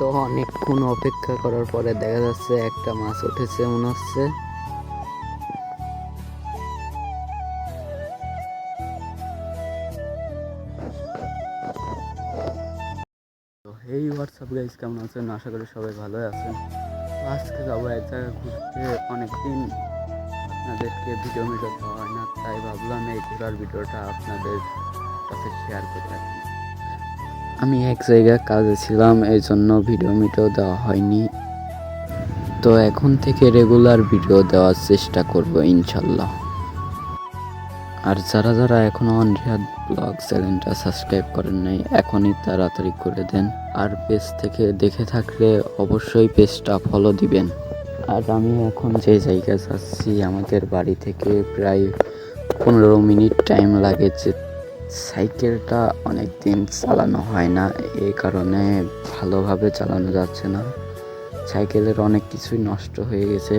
তো অনেকক্ষণ অপেক্ষা করার পরে দেখা যাচ্ছে একটা মাছ উঠেছে মনে হচ্ছে। তো এই হোয়াটসঅ্যাপ গাইস, কেমন আছেন? আশা করি সবাই ভালোই আছেন। তো আজকে যাবো এক জায়গায় ঘুরতে। অনেকদিন আপনাদেরকে ভিডিও দেওয়া হয় না, তাই ভাবলাম এই ঘোরার ভিডিওটা আপনাদের কাছে শেয়ার করে রাখি। আমি এক জায়গায় কাজে ছিলাম, এই জন্য ভিডিও দেওয়া হয়নি। তো এখন থেকে রেগুলার ভিডিও দেওয়ার চেষ্টা করব ইনশাল্লাহ। আর যারা যারা এখনো অনরিহাদ ব্লগ চ্যানেলটা সাবস্ক্রাইব করেন নাই, এখনই তাড়াতাড়ি করে দেন। আর পেজ থেকে দেখে থাকলে অবশ্যই পেজটা ফলো দিবেন। আর আমি এখন যে জায়গায় যাচ্ছি, আমাদের বাড়ি থেকে প্রায় 15 মিনিট টাইম লাগে। যে সাইকেলটা অনেক দিন চালানো হয় না, এই কারণে ভালোভাবে চালানো যাচ্ছে না। সাইকেলের অনেক কিছুই নষ্ট হয়ে গেছে,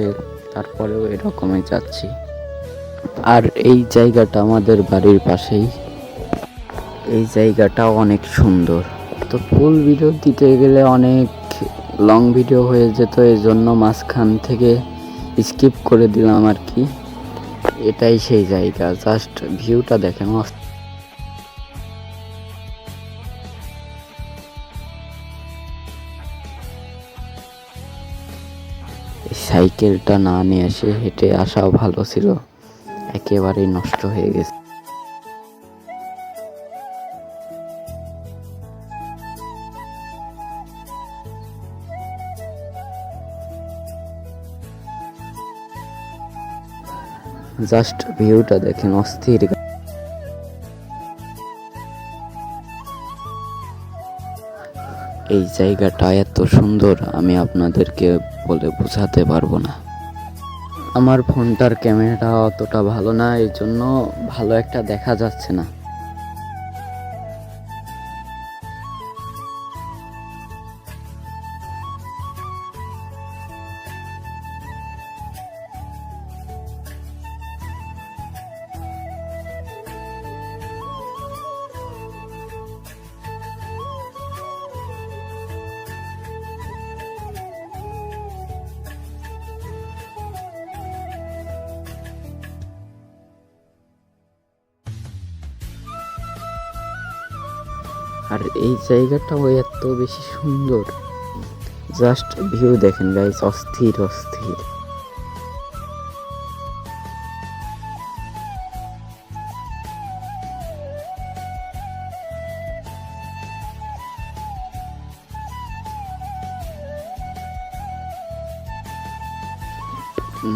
তারপরেও এরকমই যাচ্ছি। আর এই জায়গাটা আমাদের বাড়ির পাশেই। এই জায়গাটা অনেক সুন্দর। তো ফুল ভিডিও দিতে গেলে অনেক লং ভিডিও হয়ে যেত, এই জন্য মাঝখান থেকে স্কিপ করে দিলাম আর কি। এটাই সেই জায়গা, জাস্ট ভিউটা দেখেন। সাইকেলটা না নিয়ে এসে হেঁটে আসাও ভালো ছিল, একেবারেই নষ্ট হয়ে গেছে। জাস্ট ভিউটা দেখেন, অস্থির। এই জায়গাটা এত সুন্দর, আমি আপনাদেরকে বলে বোঝাতে পারবো না। আমার ফোনটার ক্যামেরা অতটা ভালো না, এই জন্য ভালো একটা দেখা যাচ্ছে না। আর এই জায়গাটাও এত বেশি সুন্দর, জাস্ট ভিউ দেখেন গাইস, অস্থির অস্থির।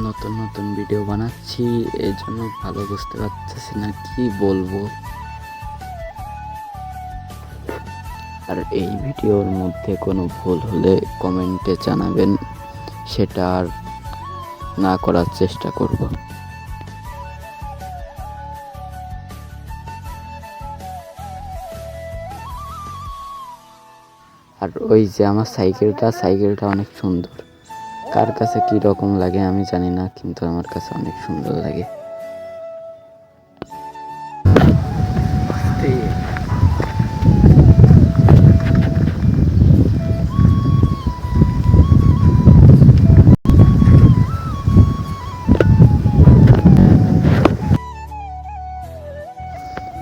নতুন নতুন ভিডিও বানাচ্ছি, এই জন্য ভালো বুঝতে পারতেছি না কি বলবো। আর এই ভিডিওর মধ্যে কোনো ভুল হলে কমেন্টে জানাবেন, সেটা আর না করার চেষ্টা করব। আর ওই যে আমার সাইকেলটা অনেক সুন্দর। কার কাছে কি রকম লাগে আমি জানি না, কিন্তু আমার কাছে অনেক সুন্দর লাগে।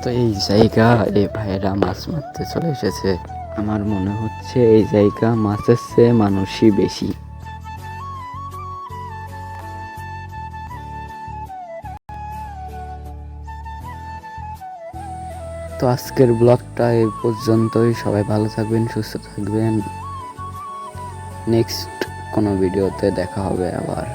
তো এই জায়গা, এই ভাইয়েরা মাছ মারতে চলে এসেছে। আমার মনে হচ্ছে এই জায়গা মাছের চেয়ে মানুষই বেশি। তো আজকের ব্লগটা এই পর্যন্তই। সবাই ভালো থাকবেন, সুস্থ থাকবেন। নেক্সট কোনো ভিডিওতে দেখা হবে আবার।